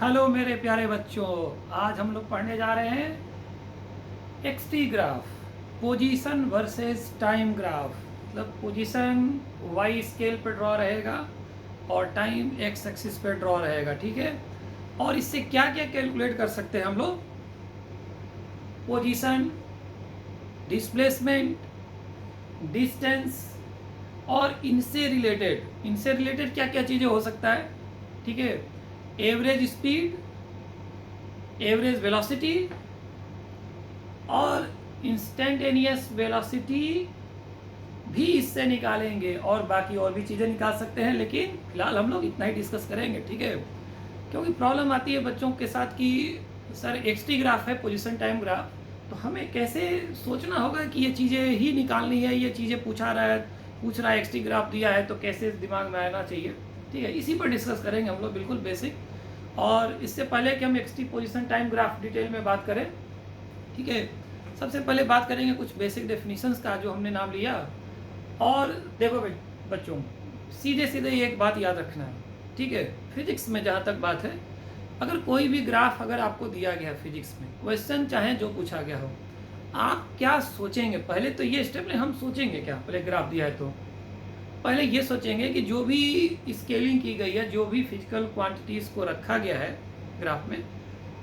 Hello मेरे प्यारे बच्चों, आज हम लोग पढ़ने जा रहे हैं x t graph, position versus time graph. मतलब पोजीशन वाई स्केल पे ड्रॉ रहेगा और टाइम एक्स एक्सिस पे ड्रॉ रहेगा, ठीक है। और इससे क्या क्या कैलकुलेट कर सकते हैं हम लोग? पोजीशन, डिस्प्लेसमेंट, डिस्टेंस और इनसे रिलेटेड क्या क्या चीज़ें हो सकता है, ठीक है। एवरेज स्पीड, एवरेज वेलोसिटी और इंस्टेंटेनियस वेलोसिटी भी इससे निकालेंगे, और बाकी और भी चीज़ें निकाल सकते हैं, लेकिन फिलहाल हम लोग इतना ही डिस्कस करेंगे, ठीक है। क्योंकि प्रॉब्लम आती है बच्चों के साथ कि सर एक्सटी ग्राफ है, पोजीशन टाइम ग्राफ, तो हमें कैसे सोचना होगा कि ये चीज़ें ही निकालनी है, ये चीज़ें पूछ रहा है एक्सटी ग्राफ दिया है तो कैसे दिमाग में आना चाहिए, ठीक है। इसी पर डिस्कस करेंगे हम लोग, बिल्कुल बेसिक। और इससे पहले कि हम x t position time graph detail में बात करें, ठीक है, सबसे पहले बात करेंगे कुछ बेसिक डेफिनेशंस का जो हमने नाम लिया। और देखो बच्चों, सीधे सीधे एक बात याद रखना है, ठीक है। फिजिक्स में जहाँ तक बात है, अगर कोई भी ग्राफ अगर आपको दिया गया फिजिक्स में, क्वेश्चन चाहे जो पूछा गया हो, आप क्या सोचेंगे? पहले तो ये स्टेप लें, हम सोचेंगे क्या? पहले ग्राफ दिया है तो पहले ये सोचेंगे कि जो भी स्केलिंग की गई है, जो भी फिजिकल क्वांटिटीज़ को रखा गया है ग्राफ में,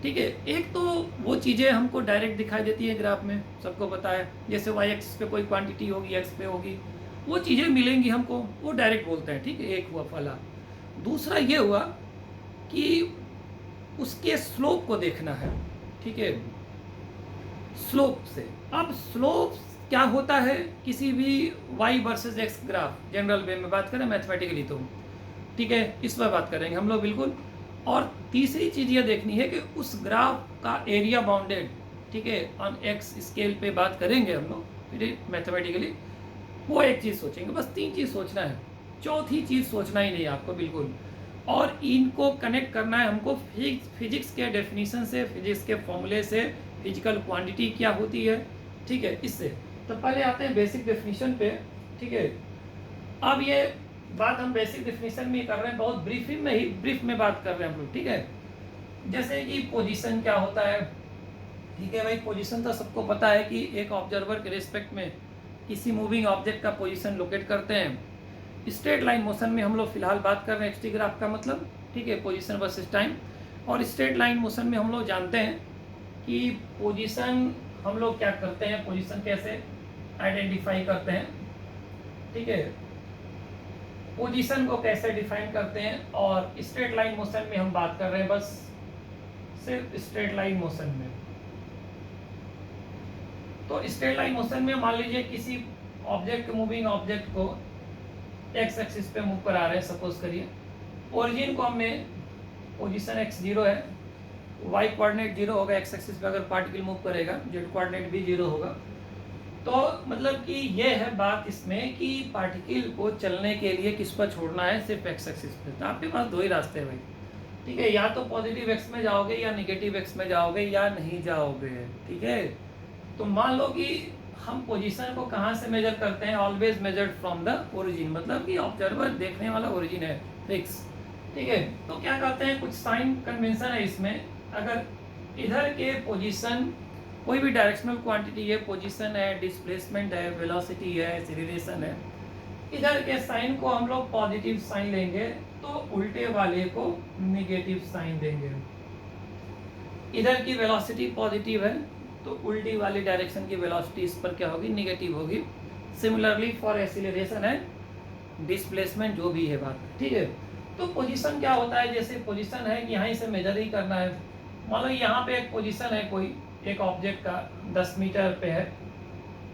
ठीक है, एक तो वो चीज़ें हमको डायरेक्ट दिखाई देती है ग्राफ में, सबको पता है। जैसे वाई एक्सिस पे कोई क्वांटिटी होगी, एक्स पे होगी, वो चीज़ें मिलेंगी हमको, वो डायरेक्ट बोलते हैं, ठीक है। एक हुआ फला। दूसरा ये हुआ कि उसके स्लोप को देखना है, ठीक है, स्लोप से। अब स्लोप क्या होता है किसी भी y versus x graph, general way में बात करें, मैथमेटिकली तो, ठीक है, इस पर बात करेंगे हम लोग, बिल्कुल। और तीसरी चीज़ ये देखनी है कि उस ग्राफ का एरिया बाउंडेड, ठीक है, ऑन एक्स स्केल पे बात करेंगे हम लोग, ठीक है, मैथमेटिकली। वो एक चीज़ सोचेंगे, बस तीन चीज़ सोचना है, चौथी चीज़ सोचना ही नहीं है आपको, बिल्कुल। और इनको कनेक्ट करना है हमको फिजिक्स के डेफिनेशन से, फिजिक्स के फॉर्मूले से, फिजिकल क्वांटिटी क्या होती है, ठीक है, इससे। तो पहले आते हैं बेसिक डेफिनेशन पे, ठीक है। अब ये बात हम बेसिक डेफिनेशन में कर रहे हैं, बहुत ब्रीफ में बात कर रहे हैं हम लोग, ठीक है। जैसे कि पोजीशन क्या होता है, ठीक है भाई। पोजीशन तो सबको पता है कि एक ऑब्जर्वर के रिस्पेक्ट में किसी मूविंग ऑब्जेक्ट का पोजीशन लोकेट करते हैं। स्ट्रेट लाइन मोशन में हम लोग फिलहाल बात कर रहे हैं एक्सटी ग्राफ का मतलब, ठीक है, पोजीशन वर्सेस टाइम। और स्ट्रेट लाइन मोशन में हम लोग जानते हैं कि पोजीशन हम लोग क्या करते हैं, पोजीशन कैसे आइडेंटिफाई करते हैं, ठीक है, पोजीशन को कैसे डिफाइन करते हैं। और स्ट्रेट लाइन मोशन में हम बात कर रहे हैं बस सिर्फ स्ट्रेट लाइन मोशन में। तो स्ट्रेट लाइन मोशन में मान लीजिए किसी ऑब्जेक्ट, मूविंग ऑब्जेक्ट को एक्स एक्सिस पे मूव करा रहे हैं, सपोज करिए। ओरिजिन को हमने, पोजीशन एक्स 0 है, वाई कोऑर्डिनेट 0 होगा, एक्स एक्सिस पे अगर पार्टिकल मूव करेगा, जेड कोऑर्डिनेट भी 0 होगा। तो मतलब कि ये है बात इसमें कि पार्टिकल को चलने के लिए किस पर छोड़ना है, सिर्फ एक्स एक्सिस पे। तो आपके पास दो ही रास्ते हैं भाई, ठीक है, या तो पॉजिटिव एक्स में जाओगे या निगेटिव एक्स में जाओगे या नहीं जाओगे, ठीक है। तो मान लो कि हम पोजीशन को कहाँ से मेजर करते हैं, always measured from the origin, मतलब कि ऑब्जर्वर देखने वाला ओरिजिन है फिक्स, ठीक है। तो क्या कहते हैं, कुछ साइन कन्वेंशन है इसमें। अगर इधर के पोजीशन, कोई भी डायरेक्शनल क्वांटिटी है, पोजीशन है, डिस्प्लेसमेंट है, वेलोसिटी है, एक्सीलरेशन है, इधर के साइन को हम लोग पॉजिटिव साइन लेंगे तो उल्टे वाले को निगेटिव साइन देंगे। इधर की वेलोसिटी पॉजिटिव है तो उल्टी वाली डायरेक्शन की वेलोसिटी इस पर क्या होगी, निगेटिव होगी। सिमिलरली फॉर एक्सीलरेशन है, डिस्प्लेसमेंट जो भी है बात, ठीक है। तो पोजीशन क्या होता है, जैसे पोजीशन है कि यहाँ से मेजर ही करना है। मान लो यहाँ पे एक पोजीशन है, कोई एक ऑब्जेक्ट का 10 मीटर पे है,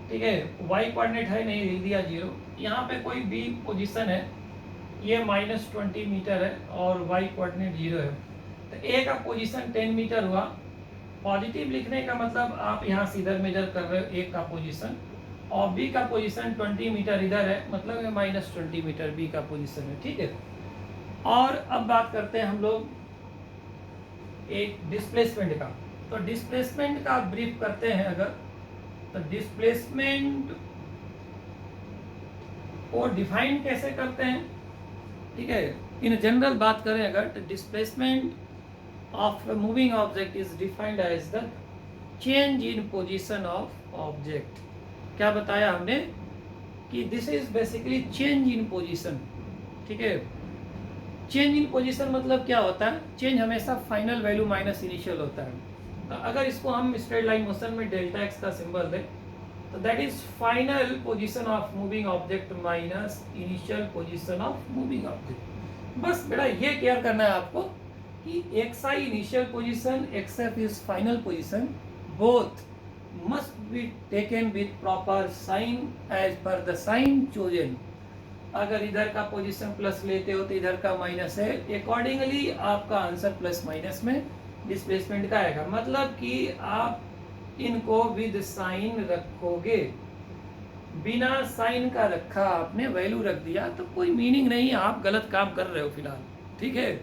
ठीक है, वाई कोऑर्डिनेट है नहीं, लिख दिया 0। यहाँ पे कोई बी पोजीशन है, ये -20 मीटर है और वाई कोऑर्डिनेट 0 है। तो ए का पोजीशन 10 मीटर हुआ। पॉजिटिव लिखने का मतलब आप यहाँ से इधर मेजर कर रहे हो ए का पोजीशन, और बी का पोजीशन 20 मीटर इधर है, मतलब -20 मीटर बी का पोजीशन है, ठीक है। और अब बात करते हैं हम लोग एक डिस्प्लेसमेंट का। तो डिस्प्लेसमेंट का ब्रीफ करते हैं अगर, तो डिस्प्लेसमेंट को डिफाइन कैसे करते हैं, ठीक है। इन जनरल बात करें अगर, तो displacement of a moving object is defined as the change in position of object. क्या बताया हमने कि this is basically change in position. ठीक है, चेंज इन पोजीशन मतलब क्या होता है? चेंज हमेशा फाइनल वैल्यू माइनस इनिशियल होता है. तो अगर इसको हम स्ट्रेट लाइन मोशन में डेल्टा एक्स का सिंबल दें तो that is final position of moving object minus initial position of moving object. बस बेटा ये केयर करना है आपको कि x I initial position, x F is final position, both must be taken with proper sign as per the sign chosen. अगर इधर का पोजीशन प्लस लेते हो तो इधर का माइनस है, अकॉर्डिंगली आपका आंसर प्लस माइनस में डिस्प्लेसमेंट का आएगा. मतलब कि आप इनको विद साइन रखोगे. बिना साइन का रखा आपने वैल्यू रख दिया तो कोई मीनिंग नहीं, आप गलत काम कर रहे हो फिलहाल. ठीक है,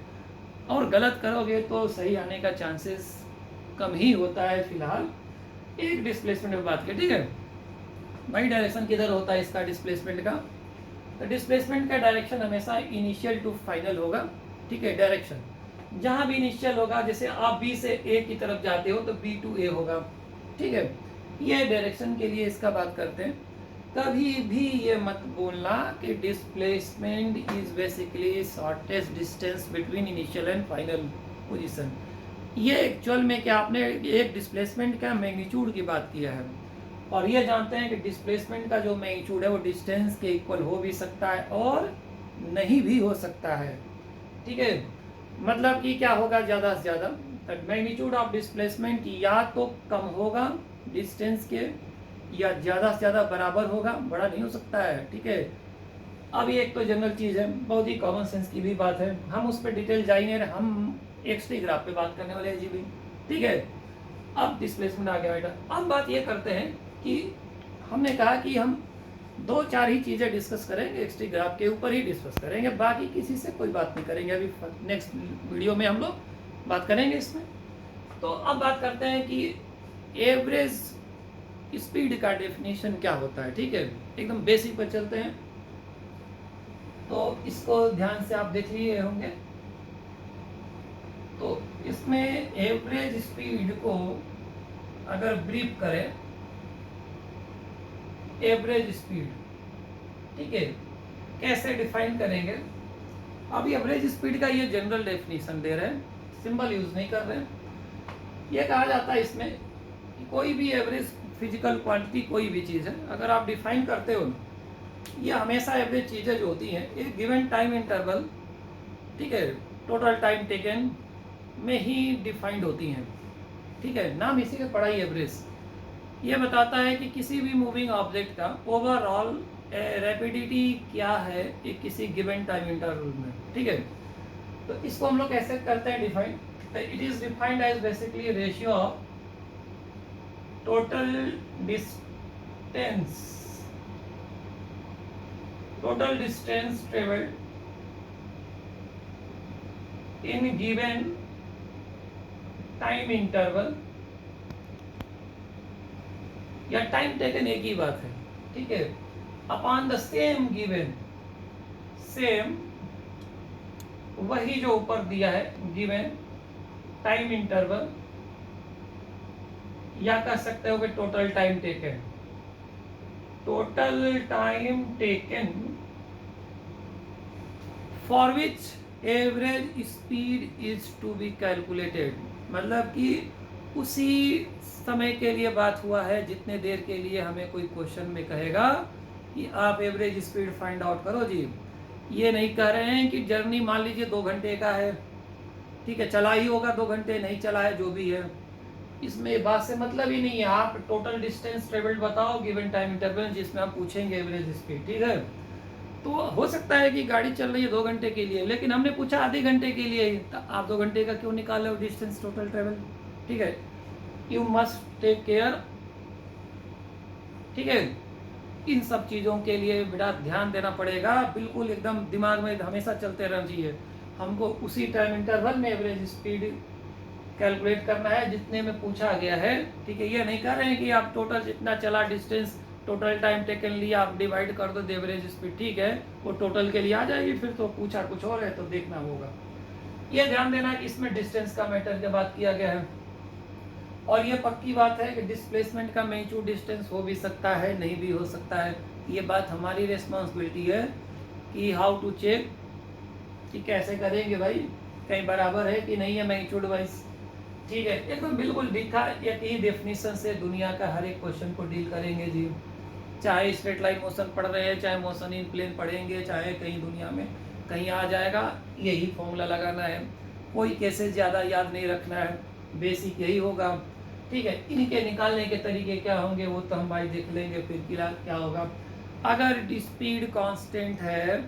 और गलत करोगे तो सही आने का चांसेस कम ही होता है. फिलहाल एक डिस्प्लेसमेंट में बात करें. ठीक है, भाई डायरेक्शन किधर होता है इसका डिस्प्लेसमेंट का? तो डिस्प्लेसमेंट का डायरेक्शन हमेशा इनिशियल टू फाइनल होगा. ठीक है, डायरेक्शन जहाँ भी इनिशियल होगा, जैसे आप बी से ए की तरफ जाते हो तो बी टू ए होगा. ठीक है, ये डायरेक्शन के लिए इसका बात करते हैं. कभी भी ये मत बोलना कि displacement is basically shortest distance between initial and final position. ये एक्चुअल में क्या आपने एक डिस्प्लेसमेंट का मैग्नीट्यूड की बात किया है, और ये जानते हैं कि डिस्प्लेसमेंट का जो मैग्नीट्यूड है वो डिस्टेंस के इक्वल हो भी सकता है और नहीं भी हो सकता है. ठीक है, मतलब कि क्या होगा, ज़्यादा से ज़्यादा मैग्नीट्यूड ऑफ डिस्प्लेसमेंट या तो कम होगा डिस्टेंस के, या ज़्यादा से ज़्यादा बराबर होगा, बड़ा नहीं हो सकता है. ठीक है, अब ये एक तो जनरल चीज़ है, बहुत ही कॉमन सेंस की भी बात है, हम उस पर डिटेल जा ही नहीं रहे. हम एक्स-टी ग्राफ पे बात करने वाले हैं जी भी. ठीक है, अब डिस्प्लेसमेंट आ गया बेटा. अब बात ये करते हैं कि हमने कहा कि हम 2-4 ही चीज़ें डिस्कस करेंगे, एक्स-टी ग्राफ के ऊपर ही डिस्कस करेंगे, बाकी किसी से कोई बात नहीं करेंगे. अभी नेक्स्ट वीडियो में हम लोग बात करेंगे इसमें. तो अब बात करते हैं कि एवरेज स्पीड का डेफिनेशन क्या होता है. ठीक है, एकदम बेसिक पर चलते हैं. तो इसको ध्यान से आप देख लिए होंगे. तो इसमें एवरेज स्पीड को अगर ब्रीफ करें, एवरेज स्पीड, ठीक है, कैसे डिफाइन करेंगे? अभी एवरेज स्पीड का ये जनरल डेफिनेशन दे रहे हैं, सिंबल यूज नहीं कर रहे हैं. ये कहा जाता है इसमें कि कोई भी एवरेज फिजिकल क्वांटिटी कोई भी चीज़ है, अगर आप डिफाइन करते हो, ये हमेशा एवरेज चीज़ें जो होती हैं एक गिवन टाइम इंटरवल, ठीक है, टोटल टाइम टेकन में ही डिफाइंड होती हैं. ठीक है, नाम इसी का पढ़ा ही एवरेज. ये बताता है कि किसी भी मूविंग ऑब्जेक्ट का ओवरऑल रैपिडिटी क्या है एक किसी गिवन टाइम इंटरवल में. ठीक है, तो इसको हम लोग कैसे करते हैं define? It is defined as basically ratio of total distance travelled in given time interval, या टाइम टेकन एक ही बात है. ठीक है, upon the same given, same वही जो ऊपर दिया है गिवन टाइम इंटरवल, या कह सकते हो कि total time taken. Total time taken for which average speed is to be calculated. मतलब कि उसी समय के लिए बात हुआ है जितने देर के लिए हमें कोई क्वेश्चन में कहेगा कि आप एवरेज स्पीड फाइंड आउट करो जी. ये नहीं कह रहे हैं कि जर्नी मान लीजिए 2 घंटे का है, ठीक है, चला ही होगा 2 घंटे, नहीं चला है, जो भी है, इसमें बात से मतलब ही नहीं है. आप टोटल डिस्टेंस ट्रेवल्ड बताओ गिवन टाइम इंटरवल, जिसमें आप पूछेंगे एवरेज स्पीड. ठीक है, तो हो सकता है कि गाड़ी चल रही है 2 घंटे के लिए, लेकिन हमने पूछा आधे घंटे के लिए, तो आप 2 घंटे का क्यों निकाल रहे हो डिस्टेंस टोटल ट्रेवल? ठीक है, यू मस्ट टेक केयर. ठीक है, इन सब चीज़ों के लिए बेटा ध्यान देना पड़ेगा, बिल्कुल एकदम दिमाग में हमेशा चलते रहना चाहिए. हमको उसी टाइम इंटरवल में एवरेज स्पीड कैलकुलेट करना है जितने में पूछा गया है. ठीक है, ये नहीं कर रहे हैं कि आप टोटल जितना चला डिस्टेंस, टोटल टाइम टेकन लिया, आप डिवाइड कर दो एवरेज स्पीड. ठीक है, वो टोटल के लिए आ जाएगी, फिर तो पूछा कुछ और है तो देखना होगा. ये ध्यान देना कि इसमें डिस्टेंस का मैटर की बात किया गया है, और ये पक्की बात है कि डिस्प्लेसमेंट का मैग्नीट्यूड डिस्टेंस हो भी सकता है, नहीं भी हो सकता है। ये बात हमारी रिस्पॉन्सिबिलिटी है कि हाउ टू चेक, कि कैसे करेंगे भाई कहीं बराबर है कि नहीं है मैग्नीट्यूड वाइज। ठीक है, एकदम बिल्कुल दिखा एक ही डेफिनेशन से दुनिया का हर एक क्वेश्चन को डील करेंगे जी। चाहे स्ट्रेट लाइन मोशन पढ़ रहे हैं, चाहे मोशन इन प्लेन पढ़ेंगे, चाहे कहीं दुनिया में कहीं आ जाएगा, यही फॉर्मूला लगाना है। कोई केसेस ज़्यादा याद नहीं रखना है, बेसिक यही होगा। ठीक है, इनके निकालने के तरीके क्या होंगे वो तो हम भाई देख लेंगे फिर क्या होगा। अगर स्पीड कांस्टेंट है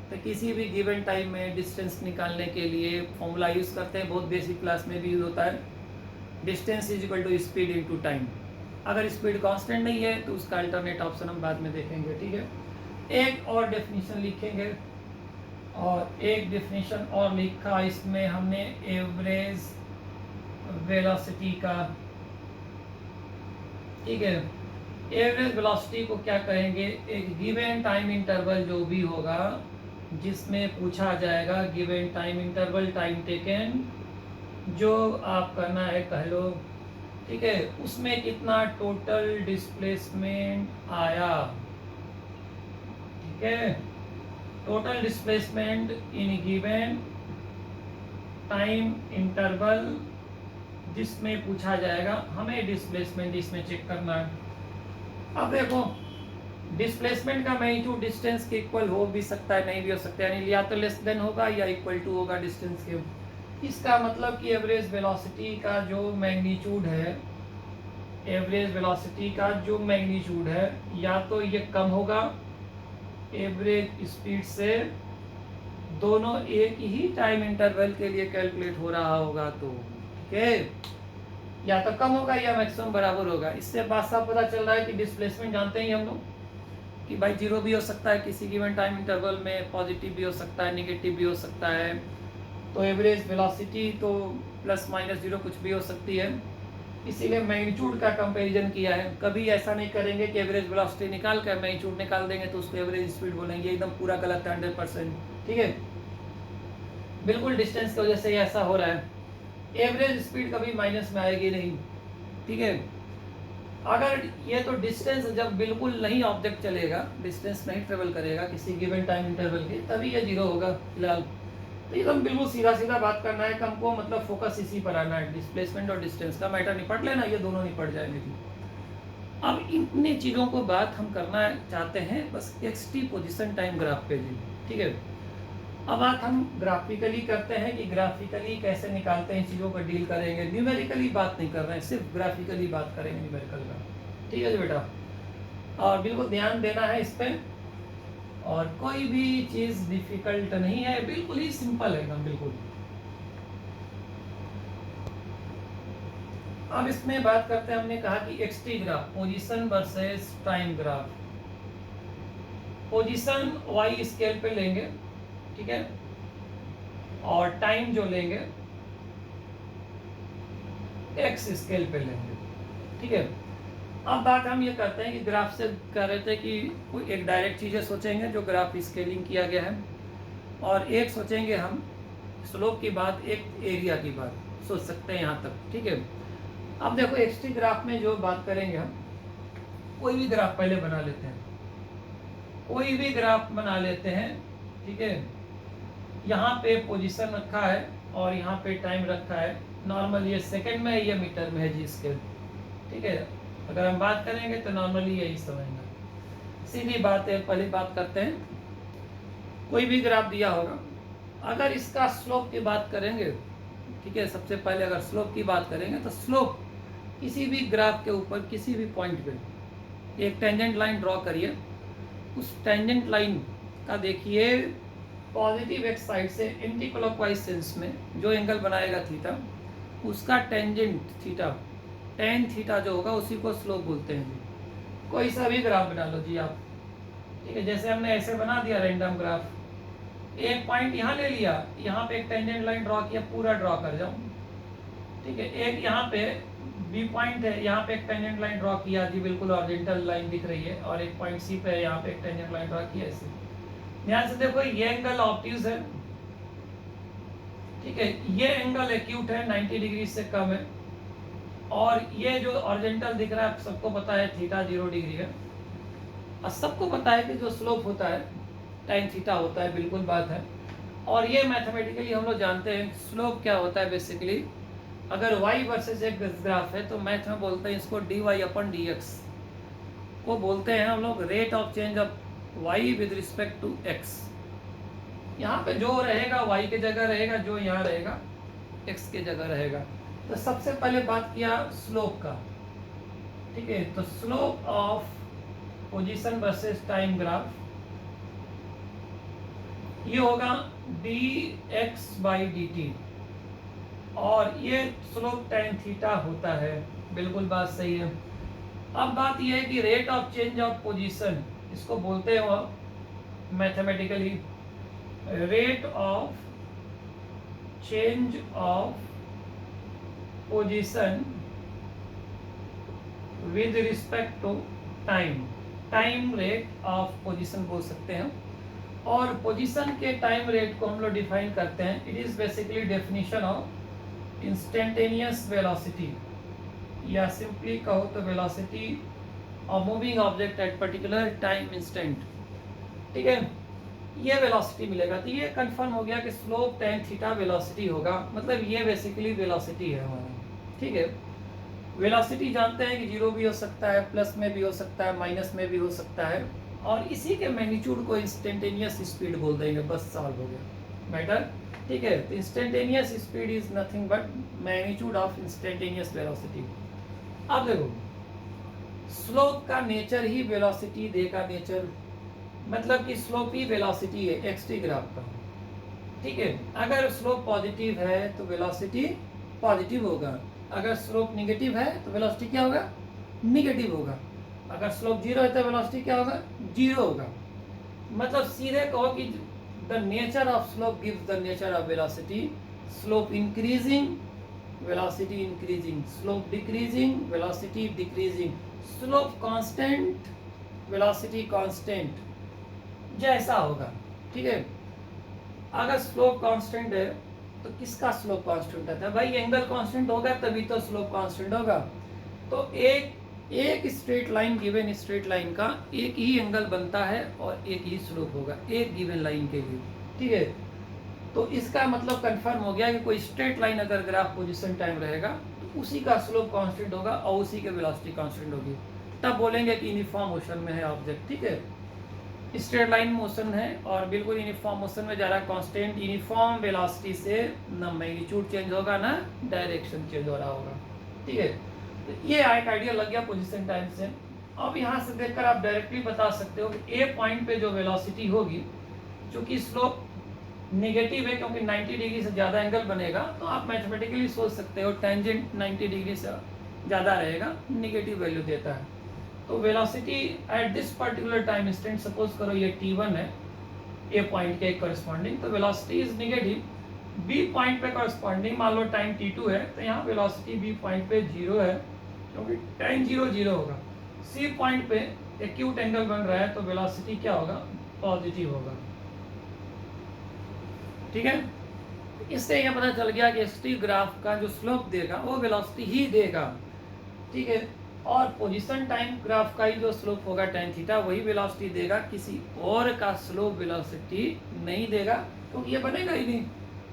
तो किसी भी गिवन टाइम में डिस्टेंस निकालने के लिए फॉर्मूला यूज़ करते हैं, बहुत बेसिक क्लास में भी यूज होता है, distance is equal to speed into time. अगर स्पीड कांस्टेंट नहीं है तो उसका अल्टरनेट ऑप्शन हम बाद में देखेंगे। ठीक है, एक और डेफिनेशन लिखेंगे, और एक डेफिनेशन और लिखा इसमें हमने एवरेज वेलोसिटी का। ठीक है, एवरेज वेलोसिटी को क्या कहेंगे, एक गिवन टाइम इंटरवल जो भी होगा जिसमें पूछा जाएगा given time interval, time taken जो आप करना है कह लो। ठीक है, उसमें कितना टोटल डिस्प्लेसमेंट आया। ठीक है, total displacement in given time interval जिसमें पूछा जाएगा, हमें डिस्प्लेसमेंट इसमें चेक करना है। अब देखो डिस्प्लेसमेंट का मैग्नीट्यूड डिस्टेंस के इक्वल हो भी सकता है, नहीं भी हो सकता है, यानी या तो लेस देन होगा या इक्वल टू होगा डिस्टेंस के। इसका मतलब कि एवरेज वेलोसिटी का जो मैग्नीट्यूड है, एवरेज वेलोसिटी का जो मैग्नीट्यूड है, या तो ये कम होगा एवरेज स्पीड से, दोनों एक ही टाइम इंटरवल के लिए कैलकुलेट हो रहा होगा तो। ठीक है, या तो कम होगा या मैक्सिमम बराबर होगा। इससे बात साफ पता चल रहा है कि डिस्प्लेसमेंट जानते हैं हम लोग कि भाई जीरो भी हो सकता है किसी गिवन टाइम इंटरवल में, पॉजिटिव भी हो सकता है, निगेटिव भी हो सकता है। तो एवरेज वेलोसिटी तो प्लस माइनस जीरो कुछ भी हो सकती है, इसीलिए मैग्नीट्यूड का कंपैरिजन किया है। कभी ऐसा नहीं करेंगे कि एवरेज वेलोसिटी निकाल कर मैग्नीट्यूड निकाल देंगे तो उसको एवरेज स्पीड बोलेंगे, एकदम पूरा गलत है 100%। ठीक है, बिल्कुल डिस्टेंस की वजह से ऐसा हो रहा है। एवरेज स्पीड कभी माइनस में आएगी नहीं। ठीक है, अगर ये तो डिस्टेंस जब बिल्कुल नहीं ऑब्जेक्ट चलेगा, डिस्टेंस नहीं ट्रेवल करेगा किसी गिवन टाइम इंटरवल के, तभी ये जीरो होगा फिलहाल। तो एकदम बिल्कुल सीधा सीधा बात करना है, हमको मतलब फोकस इसी पर आना है, डिस्प्लेसमेंट और डिस्टेंस का मैटर निपट लेना, ये दोनों निपट जाएंगे। अब इतने चीज़ों को बात हम करना चाहते हैं बस एक्सटी पोजिशन टाइम ग्राफ पे जी। ठीक है, अब बात हम ग्राफिकली करते हैं कि ग्राफिकली कैसे निकालते हैं, चीज़ों को डील करेंगे, न्यूमेरिकली बात नहीं कर रहे हैं, सिर्फ ग्राफिकली बात करेंगे न्यूमेरिकल का। ठीक है जी बेटा, और बिल्कुल ध्यान देना है इस पर, और कोई भी चीज़ डिफिकल्ट नहीं है, बिल्कुल ही सिंपल है एकदम बिल्कुल। अब इसमें बात करते हैं, हमने कहा कि x t graph, position versus time graph. Position y scale पे लेंगे, ठीक है, और टाइम जो लेंगे एक्स स्केल पे लेंगे। ठीक है, अब बात हम ये करते हैं कि ग्राफ से कह रहे थे कि कोई एक डायरेक्ट चीज़ें सोचेंगे जो ग्राफ स्केलिंग किया गया है, और एक सोचेंगे हम स्लोप की बात, एक एरिया की बात सोच सकते हैं यहाँ तक। ठीक है, अब देखो एक्सटी ग्राफ में जो बात करेंगे हम, कोई भी ग्राफ पहले बना लेते हैं, कोई भी ग्राफ बना लेते हैं। ठीक है, यहाँ पे पोजीशन रखा है और यहाँ पे टाइम रखा है, नॉर्मल ये सेकंड में है, ये मीटर में है जी स्केल। ठीक है, अगर हम बात करेंगे तो नॉर्मली यही समझना, सीधी बात है। पहले बात करते हैं, कोई भी ग्राफ दिया होगा, अगर इसका स्लोप की बात करेंगे, ठीक है, सबसे पहले अगर स्लोप की बात करेंगे तो स्लोप किसी भी ग्राफ के ऊपर किसी भी पॉइंट पे एक टेंजेंट लाइन ड्रॉ करिए, उस टेंजेंट लाइन का देखिए पॉजिटिव एक्स साइड से एंटी क्लॉकवाइज सेंस में जो एंगल बनाएगा थीटा, उसका टेंजेंट थीटा, टेन थीटा जो होगा उसी को स्लोप बोलते हैं जी। कोई सा भी ग्राफ बना लो जी आप। ठीक है, जैसे हमने ऐसे बना दिया रैंडम ग्राफ, एक पॉइंट यहाँ ले लिया, यहाँ पे एक टेंजेंट लाइन ड्रॉ किया, पूरा ड्रॉ कर जाऊँ। ठीक है, एक यहाँ पे बी पॉइंट है, यहाँ पे एक टेंजेंट लाइन ड्रॉ किया जी, बिल्कुल ऑरिजेंटल लाइन दिख रही है, और एक पॉइंट सी पे है, यहाँ पे एक टेंजेंट लाइन ड्रॉ किया ऐसे। ध्यान से देखो ये एंगल ऑब्ट्यूज है। ठीक है, ये एंगल एक्यूट है, 90 डिग्री से कम है, और ये जो ऑरिजेंटल दिख रहा है सबको पता है थीटा 0 डिग्री है, और सबको पता है कि जो स्लोप होता है tan थीटा होता है, बिल्कुल बात है। और ये मैथमेटिकली हम लोग जानते हैं स्लोप क्या होता है बेसिकली। अगर y वर्सेस एक ग्राफ है तो मैथ में बोलते हैं इसको dy/dx को बोलते हैं हम लोग rate of change of y with respect to x। यहाँ पे जो रहेगा y के जगह रहेगा, जो यहाँ रहेगा x के जगह रहेगा। तो सबसे पहले बात किया स्लोप का, ठीक है। तो slope of position versus time graph ये होगा dx/dt, और ये स्लोप tan थीटा होता है, बिल्कुल बात सही है। अब बात यह है कि rate of change of position इसको बोलते हैं mathematically rate of change of position with respect to time, time rate of position बोल सकते हैं। और पोजीशन के टाइम रेट को हम लोग डिफाइन करते हैं, it is basically definition of instantaneous velocity, या सिंपली कहो तो velocity of moving object at particular time instant, ठीक है। ये वेलोसिटी मिलेगा, तो ये कंफर्म हो गया कि स्लोप tan थीटा वेलोसिटी होगा, मतलब ये बेसिकली वेलोसिटी है हमारा, ठीक है। वेलोसिटी जानते हैं कि जीरो भी हो सकता है, प्लस में भी हो सकता है, माइनस में भी हो सकता है, और इसी के मैग्नीट्यूड को इंस्टेंटेनियस स्पीड बोल देंगे, बस सॉल्व हो गया मैटर, ठीक है। तो instantaneous speed is nothing but magnitude of instantaneous velocity. अब देखो स्लोप का नेचर ही वेलोसिटी देगा, नेचर मतलब कि स्लोप ही वेलोसिटी है एक्स-टी ग्राफ का, ठीक है। अगर स्लोप पॉजिटिव है तो वेलोसिटी पॉजिटिव होगा, अगर स्लोप नेगेटिव है तो वेलोसिटी क्या होगा, नेगेटिव होगा। अगर स्लोप जीरो है तो वेलोसिटी क्या होगा, जीरो होगा। मतलब सीधे कहो कि the nature of slope gives the nature of velocity, slope increasing velocity increasing, slope decreasing velocity decreasing, slope constant velocity constant, जैसा होगा, ठीक है। अगर स्लोप कांस्टेंट है तो किसका स्लोप कांस्टेंट है भाई, एंगल कांस्टेंट होगा तभी तो स्लोप कांस्टेंट होगा। तो एक straight line, given straight line का एक ही एंगल बनता है और एक ही स्लोप होगा एक गिवन लाइन के लिए, ठीक है। तो इसका मतलब कंफर्म हो गया कि कोई स्ट्रेट लाइन अगर ग्राफ पोजीशन टाइम रहेगा तो उसी का स्लोप कांस्टेंट होगा और उसी के वेलोसिटी कांस्टेंट होगी, तब बोलेंगे कि यूनिफॉर्म मोशन में है ऑब्जेक्ट, ठीक है। स्ट्रेट लाइन मोशन है और बिल्कुल यूनिफॉर्म मोशन में जा रहा है, कांस्टेंट यूनिफॉर्म वेलोसिटी से ना मैग्नीट्यूड चेंज होगा ना डायरेक्शन चेंज हो रहा होगा, ठीक है। तो ये एक आइडिया लग गया पोजीशन टाइम से। अब यहाँ से देखकर आप डायरेक्टली बता सकते हो कि ए पॉइंट पे जो वेलोसिटी होगी, चूंकि स्लोप नेगेटिव है क्योंकि 90 डिग्री से ज़्यादा एंगल बनेगा, तो आप मैथमेटिकली सोच सकते हो टेंजेंट 90 डिग्री से ज़्यादा रहेगा, नेगेटिव वैल्यू देता है। तो velocity at this particular time instant, suppose करो ये t1 है ए पॉइंट के करस्पॉन्डिंग, तो velocity is negative. B point पे करस्पॉन्डिंग मान लो टाइम t2 है, तो यहाँ वेलोसिटी बी पॉइंट पे 0 है क्योंकि टाइम 0 होगा। सी पॉइंट पे एक्यूट एंगल बन रहा है तो वेलोसिटी क्या होगा, पॉजिटिव होगा, ठीक है। इससे यह पता चल गया कि एक्स-टी ग्राफ का जो स्लोप देगा वो वेलोसिटी ही देगा, ठीक है। और पोजीशन टाइम ग्राफ का ही जो स्लोप होगा tan थीटा वही वेलोसिटी देगा, किसी और का स्लोप वेलोसिटी नहीं देगा क्योंकि ये बनेगा ही नहीं,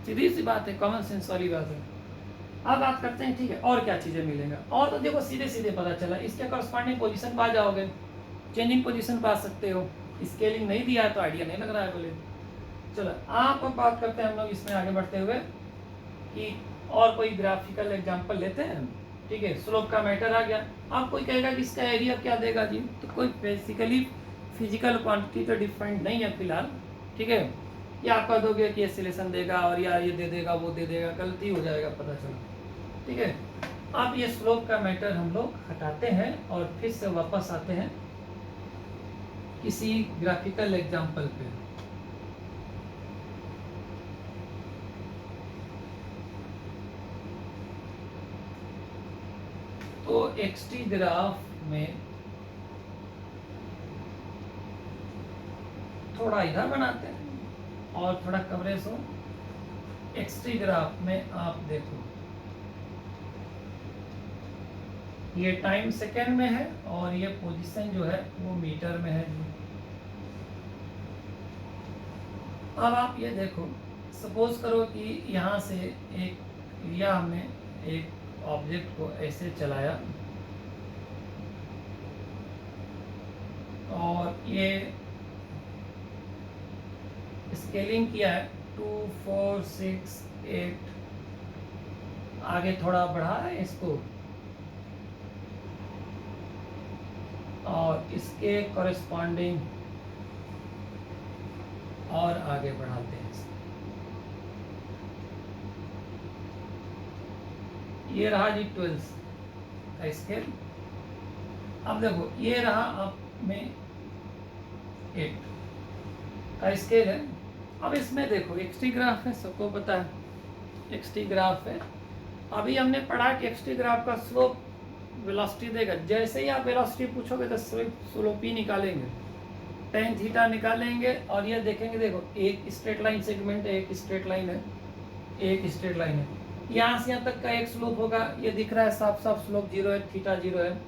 सीधी सी बात है, कॉमन सेंस वाली बात है। अब बात करते हैं, ठीक है, और क्या चीज़ें मिलेंगे। और तो देखो सीधे सीधे पता चला, इसके करस्पॉन्डिंग पोजीशन पा जाओगे, चेंजिंग पोजीशन पा सकते हो, स्केलिंग नहीं दिया है तो आइडिया नहीं लग रहा है बोले। चलो आप अब बात करते हैं हम लोग इसमें आगे बढ़ते हुए कि और कोई ग्राफिकल एग्जांपल लेते हैं, ठीक है। स्लोप का मैटर आ गया। अब कोई कहेगा कि इसका एरिया क्या देगा जी, तो कोई बेसिकली फिजिकल क्वांटिटी तो डिफरेंट नहीं है फिलहाल, ठीक है। या आप कह दोगे कि एक्सीलरेशन देगा और या ये दे देगा वो दे देगा, गलती हो जाएगा पता चला, ठीक है। अब ये स्लोप का मैटर हम लोग हटाते हैं और फिर से वापस आते हैं किसी ग्राफिकल एग्जाम्पल पे। तो एक्स-टी ग्राफ में थोड़ा इधर बनाते हैं और थोड़ा कवरेज हो, एक्सटी ग्राफ में आप देखो, ये टाइम सेकेंड में है और ये पोजीशन जो है वो मीटर में है। अब आप ये देखो, सपोज करो कि यहाँ से एक लिया हमने, एक ऑब्जेक्ट को ऐसे चलाया और ये स्केलिंग किया है 2 4 6 8, आगे थोड़ा बढ़ा है इसको और इसके कॉरेस्पॉन्डिंग और आगे बढ़ाते हैं इसको। ये रहा जी 12 का स्केल। अब देखो ये रहा आप में 8 का स्केल है। अब इसमें देखो एक्सटी ग्राफ है, सबको पता है एक्सटी ग्राफ है। अभी हमने पढ़ा कि एक्सटी ग्राफ का स्लोप वेलोसिटी देगा। जैसे ही आप वेलोसिटी पूछोगे तो स्लोप ही निकालेंगे, tan थीटा निकालेंगे और ये देखेंगे, देखो एक स्ट्रेट लाइन सेगमेंट है, एक स्ट्रेट लाइन है, एक स्ट्रेट लाइन है, यहाँ से यहाँ तक का एक स्लोप होगा। ये दिख रहा है साफ साफ स्लोप 0 है, थीटा 0 है।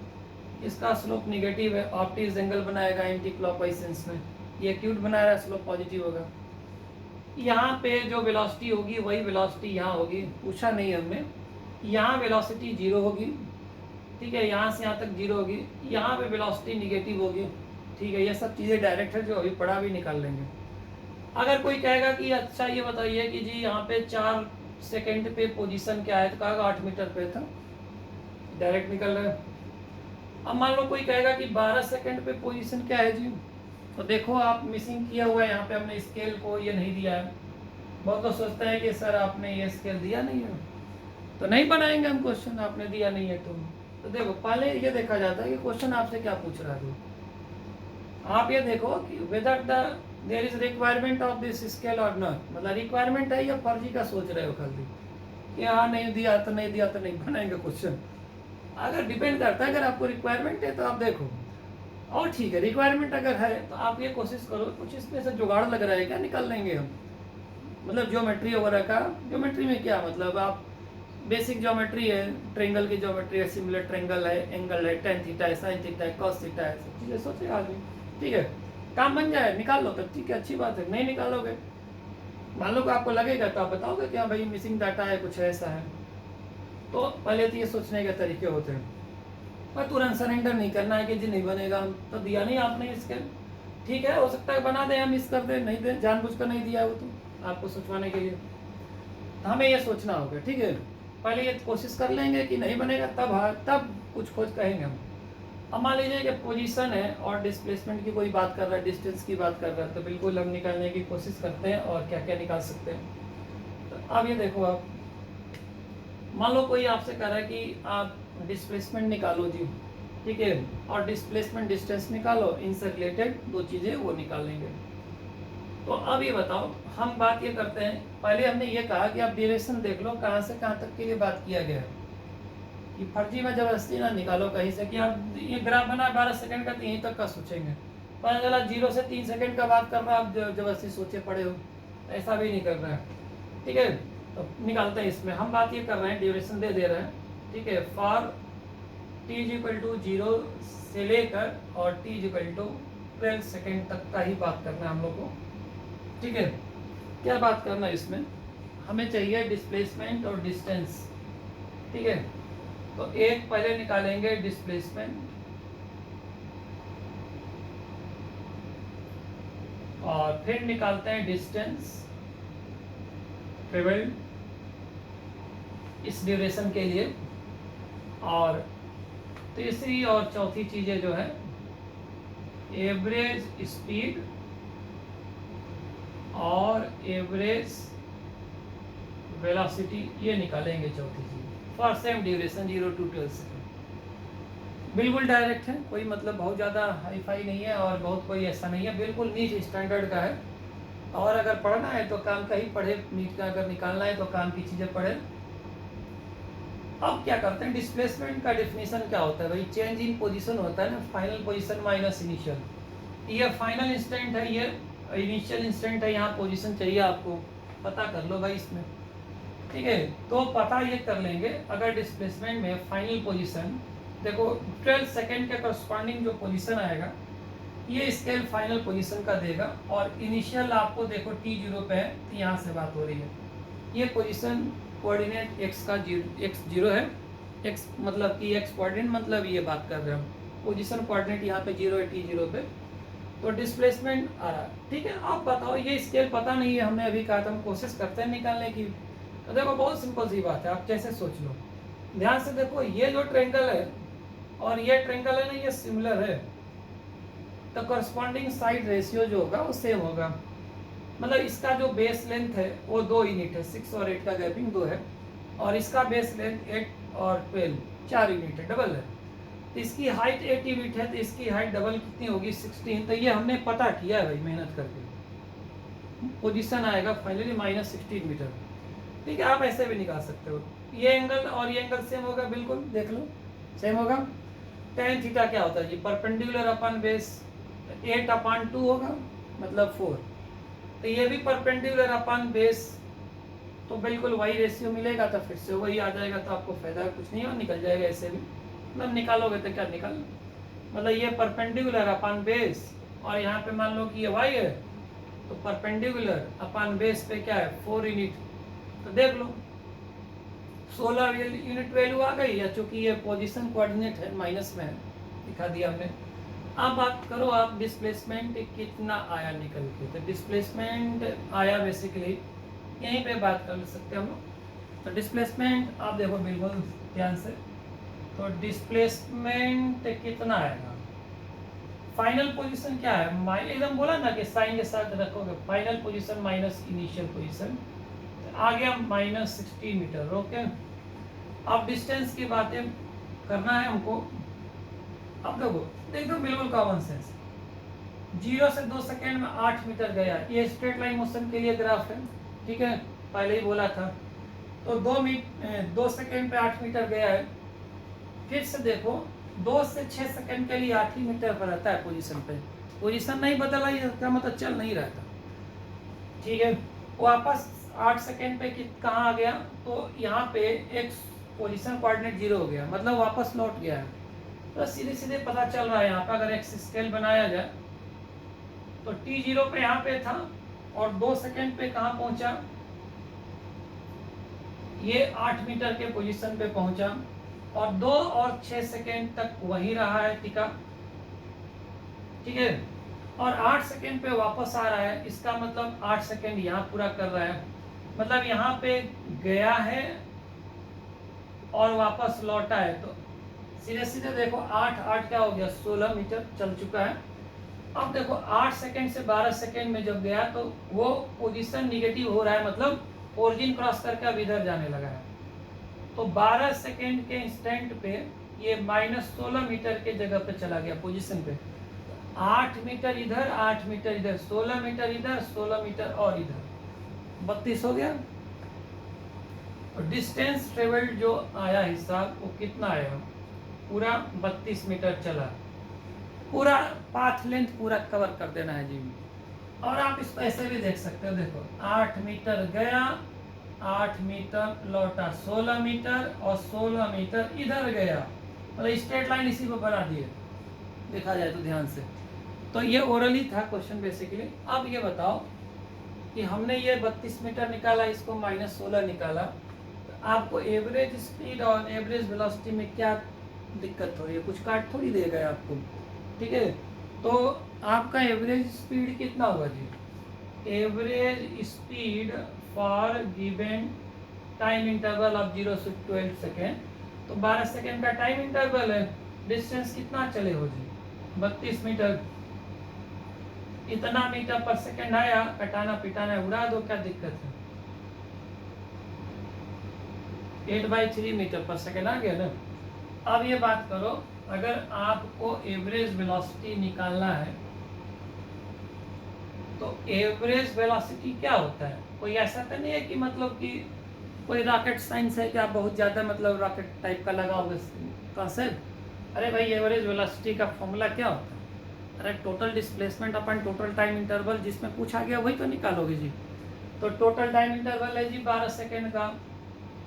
इसका स्लोप निगेटिव है, ऑप्टिक्स एंगल बनाएगा एंटी क्लॉकवाइज सेंस में। ये एक्यूट बना रहा है, स्लोप पॉजिटिव होगा। यहाँ पे जो वेलोसिटी होगी वही वेलोसिटी यहाँ होगी, पूछा नहीं हमने। यहाँ वेलोसिटी 0 होगी, ठीक है, यहाँ से यहाँ तक 0 होगी। यहाँ पे वेलोसिटी निगेटिव होगी, ठीक है। ये सब चीज़ें डायरेक्ट है, जो अभी पढ़ा भी निकाल लेंगे। अगर कोई कहेगा कि अच्छा ये बताइए कि जी यहाँ पे 4 सेकेंड पे पोजीशन क्या है, तो कहेगा 8 मीटर पे था, डायरेक्ट निकल रहा है। अब मान लो कोई कहेगा कि 12 सेकेंड पे पोजीशन क्या है जी, तो देखो आप मिसिंग किया हुआ है यहाँ पे, हमने स्केल को ये नहीं दिया है। बहुत लोग सोचते हैं कि सर आपने ये स्केल दिया नहीं है तो नहीं बनाएंगे हम क्वेश्चन, आपने दिया नहीं है तो देखो पहले ये देखा जाता है कि क्वेश्चन आपसे क्या पूछ रहा है। आप ये देखो कि whether there is requirement of this scale और नॉट, मतलब रिक्वायरमेंट है या फर्जी का सोच रहे हो खाली कि हाँ नहीं दिया तो नहीं दिया तो नहीं बनाएंगे क्वेश्चन। अगर डिपेंड करता है, अगर आपको रिक्वायरमेंट है तो आप देखो, और ठीक है रिक्वायरमेंट अगर है तो आप ये कोशिश करो कुछ इसमें से जुगाड़ लग रहा है क्या, निकाल लेंगे हम। मतलब ज्योमेट्री वगैरह का, ज्योमेट्री में क्या मतलब, आप बेसिक ज्योमेट्री है, ट्रेंगल की ज्योमेट्री है, सिमिलर ट्रेंगल है, एंगल है, tan थीटा है, sin थीटा है, cos थीटा है, सब चीज़ें सोचे आदमी, ठीक है, काम बन जाए, निकाल लो तब, ठीक है, अच्छी बात है। नहीं निकालोगे, मान लो कि आपको लगेगा तो आप बताओगे कि हाँ भाई मिसिंग डाटा है, कुछ ऐसा है। तो पहले तो ये सोचने के तरीके होते हैं, और तुरंत सरेंडर नहीं करना है कि जी नहीं बनेगा, तो दिया नहीं आपने इसके, ठीक है, हो सकता है बना दें, हम मिस कर दें, नहीं दें, जानबूझकर नहीं दिया है वो, तो आपको सोचवाने के लिए हमें ये सोचना होगा, ठीक है। पहले ये कोशिश कर लेंगे कि नहीं बनेगा, तब कुछ खोज कहेंगे हम। अब मान लीजिए कि पोजीशन है और डिस्प्लेसमेंट की कोई बात कर रहा है, डिस्टेंस की बात कर रहा है, तो बिल्कुल हम निकालने की कोशिश करते हैं और क्या क्या निकाल सकते हैं। तो अब ये देखो, आप मान लो कोई आपसे कह रहा है कि आप डिस्प्लेसमेंट निकालो जी, ठीक है, और डिस्प्लेसमेंट डिस्टेंस निकालो, इनसे रिलेटेड दो चीज़ें वो निकाल लेंगे। तो अब ये बताओ, हम बात ये करते हैं, पहले हमने ये कहा कि आप ड्यूरेशन देख लो कहाँ से कहाँ तक के लिए बात किया गया है, कि फर्जी में जबरदस्ती ना निकालो कहीं से कि आप ये ग्राफ बना 12 सेकंड का तो यहीं तक का सोचेंगे, पता चला 0 से 3 सेकंड का बात कर रहा है, आप जबरदस्ती सोचे पड़े हो, ऐसा भी नहीं कर रहा है, ठीक है। तो निकालते हैं, इसमें हम बात ये कर रहे हैं, ड्यूरेशन दे रहे हैं, ठीक है, फॉर t=0 से लेकर और t=12 सेकेंड तक का ही बात करना है हम लोग को, ठीक है। क्या बात करना है इसमें, हमें चाहिए डिस्प्लेसमेंट और डिस्टेंस, ठीक है। तो एक पहले निकालेंगे डिस्प्लेसमेंट और फिर निकालते हैं डिस्टेंस ट्रेवल्ड इस ड्यूरेशन के लिए, और तीसरी और चौथी चीज़ें जो है एवरेज स्पीड और एवरेज वेलोसिटी, ये निकालेंगे चौथी चीज़ for same duration 0 to 12 second. बिल्कुल डायरेक्ट है, कोई मतलब बहुत ज़्यादा हाई फाई नहीं है और बहुत कोई ऐसा नहीं है, बिल्कुल नीट स्टैंडर्ड का है। और अगर पढ़ना है तो काम का ही पढ़े, नीट का अगर निकालना है तो काम की चीज़ें पढ़े। अब क्या करते हैं, डिस्प्लेसमेंट का डेफिनेशन क्या होता है भाई, चेंज इन पोजीशन होता है ना, फाइनल पोजीशन माइनस इनिशियल। ये फाइनल इंस्टेंट है, ये इनिशियल इंस्टेंट है, यहाँ पोजीशन चाहिए आपको, पता कर लो भाई इसमें। ठीक है। तो पता ये कर लेंगे अगर डिस्प्लेसमेंट में फाइनल पोजीशन देखो 12 सेकेंड के करस्पॉन्डिंग जो पोजीशन आएगा ये स्केल फाइनल पोजीशन का देगा, और इनिशियल आपको देखो t0 पे है तो यहाँ से बात हो रही है। ये पोजीशन कोऑर्डिनेट x का x0 है, x मतलब कि x कोऑर्डिनेट मतलब ये बात कर रहे हैं पोजीशन कोऑर्डिनेट यहाँ पे 0 है t0 पे, तो डिस्प्लेसमेंट आ रहा है। ठीक है, आप बताओ ये स्केल पता नहीं है, हमने अभी कहा था हम कोशिश करते हैं निकालने की। तो देखो बहुत सिंपल सी बात है, आप कैसे सोच लो, ध्यान से देखो ये जो ट्रायंगल है और ये ट्रायंगल है ना ये सिमिलर है, तो करस्पॉन्डिंग साइड रेशियो जो होगा वो सेम होगा। मतलब इसका जो बेस लेंथ है वो 2 यूनिट है, 6 और 8 का गैपिंग 2 है, और इसका बेस लेंथ 8 और 12 4 यूनिट है, डबल है। तो इसकी हाइट 8 यूनिट है तो इसकी हाइट डबल कितनी होगी 16। तो ये हमने पता किया है भाई मेहनत करके, पोजीशन आएगा फाइनली -16 मीटर। ठीक है, आप ऐसे भी निकाल सकते हो, ये एंगल और ये एंगल सेम होगा, बिल्कुल देख लो सेम होगा। tan थीटा क्या होता है जी, परपेंडिकुलर अपन बेस 8/2 होगा मतलब 4, तो ये भी परपेंडिकुलर अपन बेस, तो बिल्कुल वही रेशियो मिलेगा, तो फिर से वही आ जाएगा, तो आपको फायदा कुछ नहीं और निकल जाएगा ऐसे भी। मतलब निकालोगे तो क्या निकाल, मतलब ये परपेंडिकुलर अपन बेस और यहाँ पे मान लो कि ये y है, तो परपेंडिकुलर अपन बेस पे क्या है 4 यूनिट, तो देख लो 16 यूनिट वैल्यू आ गई, या चूंकि ये पोजीशन कोऑर्डिनेट है माइनस में है, दिखा दिया हमने। अब बात करो आप डिस्प्लेसमेंट कितना आया निकल के, तो डिस्प्लेसमेंट आया बेसिकली यहीं पे बात कर सकते हैं हम लोग। तो डिस्प्लेसमेंट आप देखो बिल्कुल ध्यान से, तो डिस्प्लेसमेंट कितना आएगा, फाइनल पोजीशन क्या है, एकदम बोला ना कि साइन के साथ रखोगे, final position minus initial position, आ गया -16 मीटर। ओके, अब डिस्टेंस की बातें करना है हमको। अब देखो बिल्कुल कॉमन सेंस, 0 से 2 सेकेंड में 8 मीटर गया, ये स्ट्रेट लाइन मोशन के लिए ग्राफ है, ठीक है, पहले ही बोला था। तो 2 सेकेंड पे 8 मीटर गया है। फिर से देखो 2 से 6 सेकेंड के लिए 8 ही मीटर पर रहता है पोजीशन पे, पोजीशन नहीं बदला, इसका मतलब चल नहीं रहा था, ठीक है। वापस 8 सेकेंड पे कहाँ आ गया, तो यहाँ पे एक पोजीशन कोऑर्डिनेट 0 हो गया, मतलब वापस लौट गया है। तो सीधे सीधे पता चल रहा है यहाँ पे अगर एक स्केल बनाया जाए तो t0 पे यहाँ पे था और 2 सेकेंड पे कहाँ पहुंचा, ये 8 मीटर के पोजीशन पे पहुंचा, और 2 और 6 सेकेंड तक वही रहा है टिका, ठीक है, और 8 सेकेंड पे वापस आ रहा है, इसका मतलब 8 सेकेंड यहाँ पूरा कर रहा है, मतलब यहाँ पे गया है और वापस लौटा है। तो सीधे सीधे देखो 8 क्या हो गया 16 मीटर चल चुका है। अब देखो 8 सेकेंड से 12 सेकेंड में जब गया तो वो पोजीशन निगेटिव हो रहा है, मतलब ओरिजिन क्रॉस करके अब इधर जाने लगा है। तो 12 सेकेंड के इंस्टेंट पे ये -16 मीटर के जगह पे चला गया पोजीशन पे, 8 मीटर इधर 8 मीटर इधर, 16 मीटर इधर 16 मीटर और इधर, 32 हो गया। और डिस्टेंस ट्रेवल्ड जो आया हिसाब वो कितना आया, पूरा 32 मीटर चला, पूरा पाथ लेंथ पूरा कवर कर देना है जी। और आप इसको ऐसे भी देख सकते हो, देखो 8 मीटर गया 8 मीटर लौटा 16 मीटर और 16 मीटर इधर गया, मतलब स्ट्रेट लाइन इसी को बना दिए देखा जाए तो ध्यान से। तो ये ओरली था क्वेश्चन बेसिकली। अब ये बताओ कि हमने ये 32 मीटर निकाला, इसको -16 निकाला, तो आपको एवरेज स्पीड और एवरेज वेलोसिटी में क्या दिक्कत हो रही है, कुछ काट थोड़ी देगा आपको, ठीक है। तो आपका एवरेज स्पीड कितना होगा जी, average speed for given time interval of 0 से 12 सेकेंड, तो 12 सेकेंड का टाइम इंटरवल है, डिस्टेंस कितना चले हो जी 32 मीटर, इतना मीटर पर सेकेंड आया, कटाना पिटाना उड़ा दो, क्या दिक्कत है, 8/3 मीटर पर सेकेंड आ गया ना। अब ये बात करो, अगर आपको एवरेज वेलोसिटी निकालना है तो एवरेज वेलोसिटी क्या होता है, कोई ऐसा तो नहीं है कि मतलब कि कोई रॉकेट साइंस है कि आप बहुत ज़्यादा मतलब रॉकेट टाइप का लगाओगे कॉन्सेप्ट। अरे भाई एवरेज वेलोसिटी का फॉर्मूला क्या होता है, अरे टोटल डिस्प्लेसमेंट अपन टोटल टाइम इंटरवल जिसमें पूछा गया वही तो निकालोगे जी। तो टोटल टाइम इंटरवल है जी 12 सेकेंड का,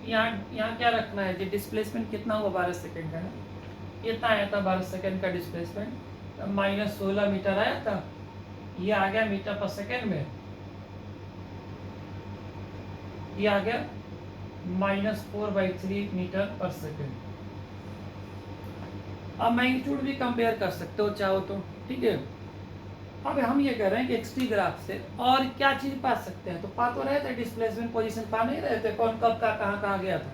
यहाँ क्या रखना है जी, डिस्प्लेसमेंट कितना हुआ 12 सेकेंड का ना, कितना आया था 12 सेकेंड का डिस्प्लेसमेंट, -16 मीटर आया था, ये आ गया मीटर पर सेकेंड में, ये आ गया -4/3 मीटर पर सेकेंड। अब मैग्नीट्यूड भी कंपेयर कर सकते हो चाहो तो, ठीक है। अब हम ये कह रहे हैं कि एक्सटी ग्राफ से और क्या चीज़ पा सकते हैं, तो पा तो रहे थे डिस्प्लेसमेंट पोजीशन, पा नहीं रहे थे कौन कब का कहाँ गया था,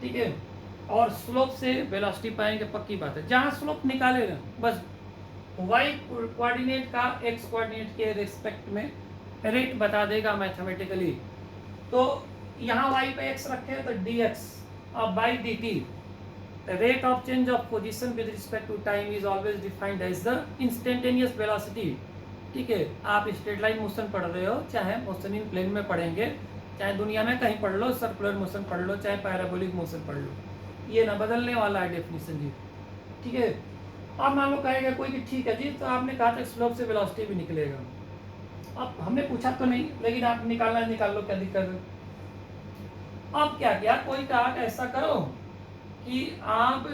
ठीक है। और स्लोप से वेलोसिटी पाएंगे, पक्की बात है। जहाँ स्लोप निकालेगा बस वाई कोऑर्डिनेट का एक्स कोऑर्डिनेट के रिस्पेक्ट में रेट बता देगा मैथमेटिकली। तो यहाँ वाई पे एक्स रखे तो डी एक्स और by D T, rate of change of position with respect to time is always defined as the instantaneous velocity, ठीक है। आप स्ट्रेट लाइन मोशन पढ़ रहे हो, चाहे मोशन इन प्लेन में पढ़ेंगे, चाहे दुनिया में कहीं पढ़ लो, सर्कुलर मोशन पढ़ लो, चाहे पैराबोलिक मोशन पढ़ लो, ये ना बदलने वाला है डेफिनेशन जी, ठीक है। अब मान लो कहेगा कोई कि ठीक है जी, तो आपने कहा था स्लोप से वेलोसिटी भी निकलेगा, अब हमने पूछा तो नहीं, लेकिन आप निकालना निकाल लो, क्या दिक्कत है। अब क्या किया, कोई कहा कि ऐसा करो कि आप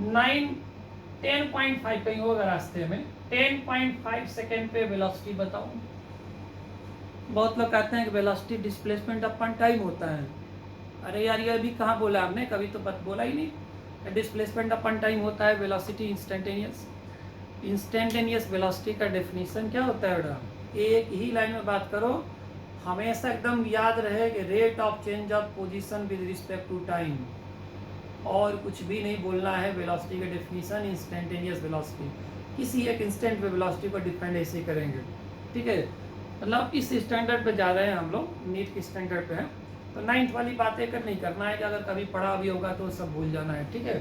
10.5 कहीं होगा रास्ते में, 10.5 सेकेंड पे वेलोसिटी बताओ। बहुत लोग कहते हैं कि वेलोसिटी डिस्प्लेसमेंट अपन टाइम होता है, अरे यार ये अभी कहाँ बोला आपने, कभी तो बोला ही नहीं। डिस्प्लेसमेंट अपन टाइम होता है, वेलोसिटी इंस्टेंटेनियस। इंस्टेंटेनियस वेलोसिटी का डेफिनेशन क्या होता है बेटा, एक ही लाइन में बात करो, हमेशा एकदम याद रहे कि rate of change of position with respect to time, और कुछ भी नहीं बोलना है। वेलोसिटी का डेफिनेशन इंस्टेंटेनियस वेलोसिटी, किसी एक इंस्टेंट पे वेलोसिटी को डिफाइन ऐसे ही करेंगे, ठीक है। मतलब इस स्टैंडर्ड पे जा रहे हैं हम लोग, नीट के स्टैंडर्ड पे हैं, तो 9th वाली बातें कर नहीं करना है कि अगर कभी पढ़ा भी होगा तो सब भूल जाना है, ठीक है।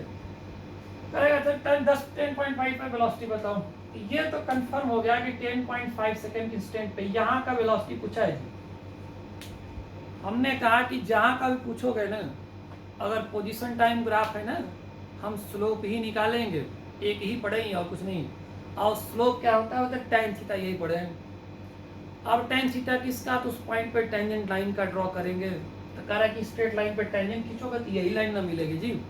करेगा तो 10.5 पे वेलोसिटी बताओ, ये तो कंफर्म हो गया कि 10.5 सेकेंड इंस्टेंट पे यहाँ का वेलोसिटी पूछा है। हमने कहा कि जहाँ का भी पूछोगे ना, अगर पोजीशन टाइम ग्राफ है ना, हम स्लोप ही निकालेंगे, एक ही पढ़ेंगे और कुछ नहीं। और स्लोप क्या होता है, tan थीटा, यही पढ़े हैं। अब tan थीटा किसका, तो उस पॉइंट पे टेंजेंट लाइन का ड्रॉ करेंगे, तो कह रहा है कि स्ट्रेट लाइन पे टेंजेंट खींचोगे तो यही लाइन ना मिलेगी जी।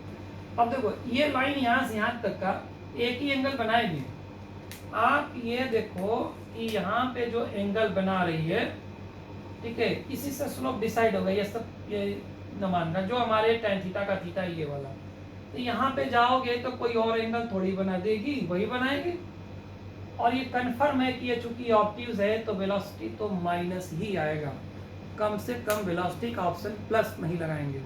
अब देखो ये लाइन यहाँ से यहाँ तक का एक ही एंगल बनाएगी, आप ये देखो कि यहाँ पे जो एंगल बना रही है, ठीक है, इसी से स्लोप डिसाइड होगा, ये सब ये न मानना, जो हमारे tan थीटा का थीटा ये वाला, तो यहाँ पे जाओगे तो कोई और एंगल थोड़ी बना देगी, वही बनाएगी। और ये कंफर्म है कि ये चूंकि ऑब्ट्यूज है तो वेलोसिटी तो माइनस ही आएगा, कम से कम वेलोसिटी का ऑप्शन प्लस नहीं लगाएंगे,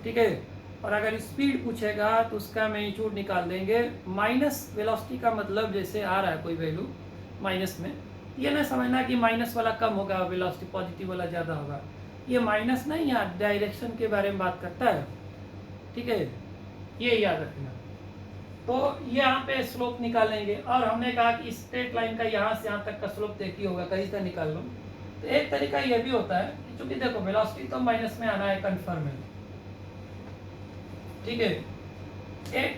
ठीक है। और अगर स्पीड पूछेगा तो उसका मैग्नीट्यूड निकाल देंगे, माइनस वेलोसिटी का मतलब जैसे आ रहा है कोई वैल्यू माइनस में, ये ना समझना कि माइनस वाला कम होगा वेलोसिटी पॉजिटिव वाला ज़्यादा होगा, ये माइनस नहीं, यहाँ डायरेक्शन के बारे में बात करता है, ठीक है, ये याद रखना। तो यहाँ पे स्लोप निकालेंगे, और हमने कहा कि स्ट्रेट लाइन का यहाँ से यहाँ तक का स्लोप देखी होगा, कहीं से निकाल लो। तो एक तरीका ये भी होता है कि चूंकि देखो वेलोसिटी तो माइनस में आना है, कन्फर्म है, ठीक है। एट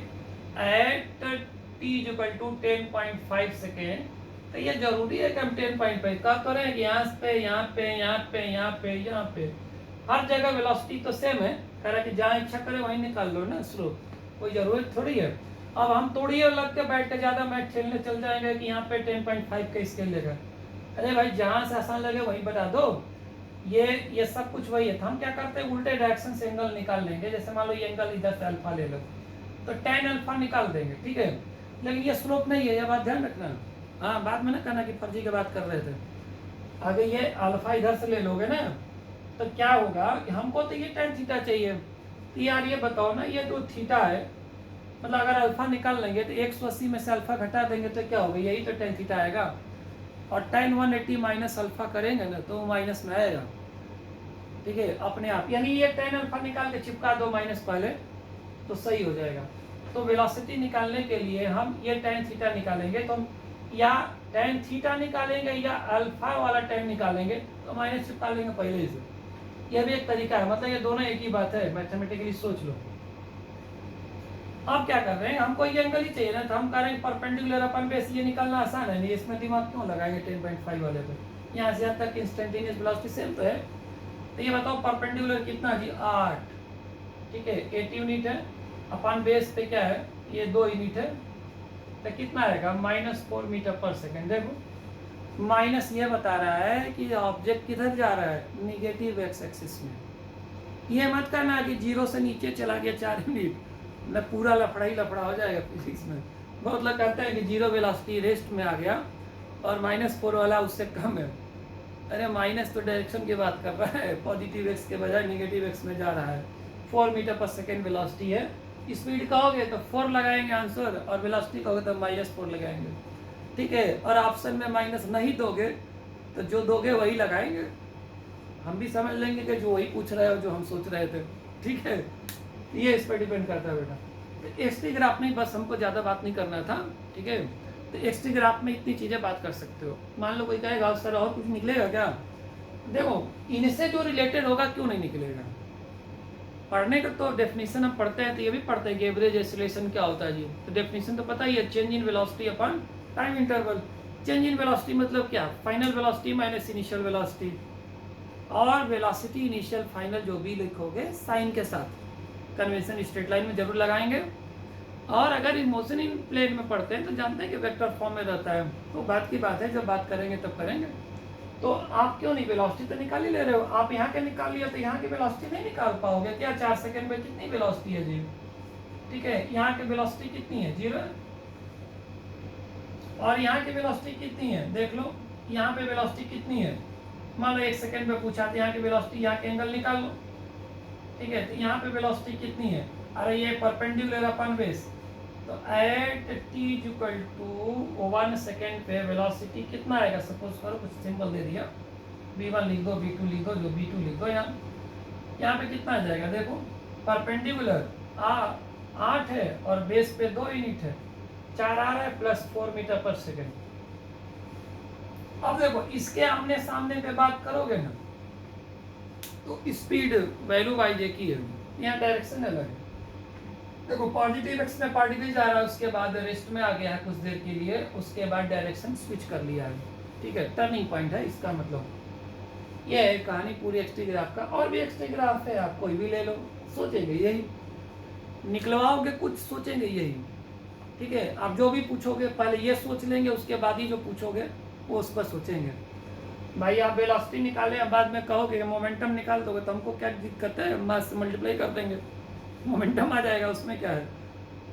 t = 10.5 सेकेंड, तो ये जरूरी है कि हम 10.5 कह तो रहे हैं कि यहाँ पे यहाँ पे यहाँ पे यहाँ पे यहाँ पे हर जगह वेलोसिटी तो सेम है, कह रहा है कि जहाँ इच्छा करे वहीं निकाल लो ना स्लोप, कोई जरूरत थोड़ी है। अब हम थोड़ी लग के बैठ के ज़्यादा मैथ खेलने चल जाएंगे कि यहाँ पे 10.5 का स्केल लेगा, अरे भाई जहाँ से आसान लगे वहीं बता दो, ये सब कुछ वही है। तो हम क्या करते हैं, उल्टे डायरेक्शन से एंगल निकाल लेंगे, जैसे मान लो ये एंगल इधर से अल्फा ले लो तो tan अल्फा निकाल देंगे, ठीक है। लेकिन ये स्लोप नहीं है, ये बात ध्यान रखना। हाँ, बाद में ना कहना कि फर्जी की बात कर रहे थे। अगर ये अल्फा इधर से ले लोगे ना तो क्या होगा कि हमको तो ये tan थीटा चाहिए, तो यार ये बताओ ना, ये जो थीटा है, मतलब अगर अल्फा निकाल लेंगे तो 180 में से अल्फा घटा देंगे तो क्या होगा, यही तो tan थीटा आएगा। और tan 180 माइनस अल्फा करेंगे ना तो माइनस में आएगा, ठीक है, अपने आप। यानी ये tan अल्फा निकाल के चिपका दो माइनस पहले तो सही हो जाएगा। तो वेलोसिटी निकालने के लिए हम ये tan थीटा निकालेंगे, तो या tan थीटा निकालेंगे या अल्फा वाला tan निकालेंगे तो माइनस चिपका लेंगे पहले ही से। यह भी एक तरीका है, मतलब ये दोनों एक ही बात है, मैथमेटिकली सोच लो। अब क्या कर रहे हैं, हमको ये एंगल ही चाहिए ना, तो हम कह रहे हैं परपेंडिकुलर अपन बेस, ये निकालना आसान है, नहीं इसमें दिमाग क्यों लगाएंगे 10.5 वाले पे। यहाँ से यहाँ तक इंस्टेंटेनियस वेलोसिटी सेम तो है, तो ये बताओ परपेंडिकुलर कितना जी 8, ठीक है 8 यूनिट है, अपन बेस पे क्या है ये 2 यूनिट है, तो कितना आएगा -4 मीटर पर सेकेंड। देखो माइनस ये बता रहा है कि ऑब्जेक्ट किधर जा रहा है, निगेटिव एक्स एक्सिस में। ये मत करना कि 0 से नीचे चला गया 4 यूनिट, न पूरा लफड़ा ही लफड़ा हो जाएगा फिजिक्स में। बहुत लोग कहते हैं कि 0 वेलोसिटी रेस्ट में आ गया और -4 वाला उससे कम है। अरे माइनस तो डायरेक्शन की बात कर रहा है, पॉजिटिव एक्स के बजाय निगेटिव एक्स में जा रहा है। 4 मीटर पर सेकेंड वेलोसिटी है। स्पीड कहोगे तो 4 लगाएंगे आंसर, और वेलोसिटी कहोगे तो -4 लगाएंगे, ठीक है। और ऑप्शन में माइनस नहीं दोगे तो जो दोगे वही लगाएंगे। हम भी समझ लेंगे कि जो वही पूछ रहे हो जो हम सोच रहे थे, ठीक है। ये इस पर डिपेंड करता है बेटा। तो एक्सटी ग्राफ में बस हमको ज़्यादा बात नहीं करना था, ठीक है। तो एक्सटी ग्राफ में इतनी चीज़ें बात कर सकते हो। मान लो कोई कहेगा सर और कुछ निकलेगा क्या, देखो इनसे जो रिलेटेड होगा क्यों नहीं निकलेगा। पढ़ने का तो डेफिनेशन हम पढ़ते हैं तो ये भी पढ़ते हैं कि एवरेज एक्सीलरेशन क्या होता है जी। तो डेफिनेशन तो पता ही है, change in velocity upon time interval. Change in velocity मतलब क्या, final velocity minus initial velocity, और वेलोसिटी इनिशियल फाइनल जो भी लिखोगे साइन के साथ, कन्वेंशन स्ट्रेट लाइन में जरूर लगाएंगे। और अगर मोशन इन प्लेन में पढ़ते हैं तो जानते हैं कि वेक्टर फॉर्म में रहता है। तो बात की बात है, जब बात करेंगे तब करेंगे। तो आप क्यों नहीं, वेलोसिटी तो निकाल ही ले रहे हो। आप यहाँ के निकाल लिया तो यहाँ की वेलोसिटी नहीं निकाल पाओगे क्या। 4 सेकंड में कितनी वेलोसिटी है जी, ठीक है। यहाँ की वेलोसिटी कितनी है, 0 है। और यहाँ की वेलोसिटी कितनी है, देख लो यहाँ पे वेलोसिटी कितनी है। मान लो 1 सेकंड में पूछा तो यहाँ की वेलोसिटी, यहाँ के एंगल निकाल लो, ठीक है। तो यहाँ पे वेलोसिटी कितनी है, अरे ये परपेंडिकुलर अपन बेस, तो at t equal to 1 second पे वेलोसिटी कितना आएगा। सपोज करो कुछ सिंबल दे दिया, v1 लिख दो, v2 लिख दो, जो v2 लिख दो। यहाँ पे कितना आ जाएगा, देखो परपेंडिकुलर 8 है और बेस पे 2 यूनिट है, 4 आ रहा है प्लस 4 मीटर पर सेकेंड। अब देखो इसके आमने सामने पे बात करोगे ना तो स्पीड वैल्यू वाइज एक ही है, यहाँ डायरेक्शन अलग है। देखो पॉजिटिव एक्स में पार्टिकल जा रहा है, उसके बाद रेस्ट में आ गया है कुछ देर के लिए, उसके बाद डायरेक्शन स्विच कर लिया है, ठीक है। टर्निंग पॉइंट है इसका मतलब। यह है कहानी पूरी एक्सटी ग्राफ का। और भी एक्सटी ग्राफ है, आप कोई भी ले लो, सोचेंगे यही, निकलवाओगे कुछ सोचेंगे यही, ठीक है। आप जो भी पूछोगे पहले ये सोच लेंगे, उसके बाद ही जो पूछोगे वो उस पर सोचेंगे। भाई आप वेलोसिटी निकाले, अब बाद में कहोगे मोमेंटम निकाल दोगे तो हमको क्या दिक्कत है, मास मल्टीप्लाई कर देंगे, मोमेंटम आ जाएगा, उसमें क्या है।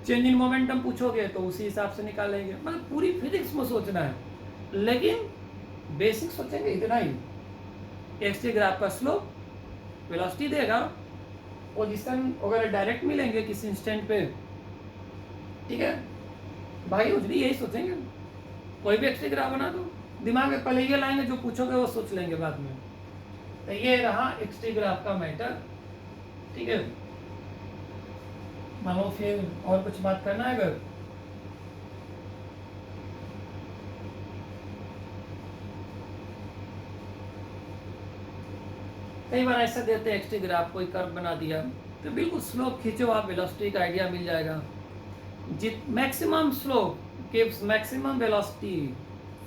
चेंज इन मोमेंटम पूछोगे तो उसी हिसाब से निकालेंगे। मतलब पूरी फिजिक्स में सोचना है, लेकिन बेसिक सोचेंगे इतना ही। एक्स ग्राफ का स्लोप, वेलोसिटी देगा, पोजीशन वगैरह डायरेक्ट मिलेंगे किसी इंस्टेंट पे, ठीक है भाई। उजली यही सोचेंगे, कोई भी एक्स ग्राफ बना दो, दिमाग में पहले ये लाएंगे, जो पूछोगे वो सोच लेंगे बाद में। तो ये रहा एक्स ग्राफ का मैटर, ठीक है। मान लो फिर और कुछ बात करना है अगर, कई बार ऐसा देते हैं एक्सटी ग्राफ, कोई कर्व बना दिया तो बिल्कुल स्लोप खींचो आप, वेलोसिटी का आइडिया मिल जाएगा। जित maximum slope gives maximum velocity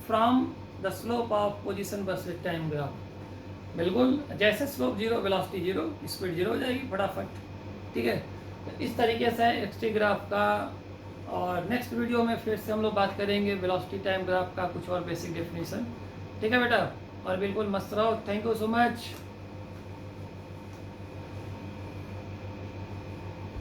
from the slope of position versus time graph. बिल्कुल जैसे स्लोप 0 वेलोसिटी 0 स्पीड 0 हो जाएगी फटाफट, ठीक है। तो इस तरीके से एक्सटी ग्राफ का। और नेक्स्ट वीडियो में फिर से हम लोग बात करेंगे वेलोसिटी टाइम ग्राफ का कुछ और बेसिक डेफिनेशन, ठीक है बेटा। और बिल्कुल मस्त रहो, थैंक यू सो मच।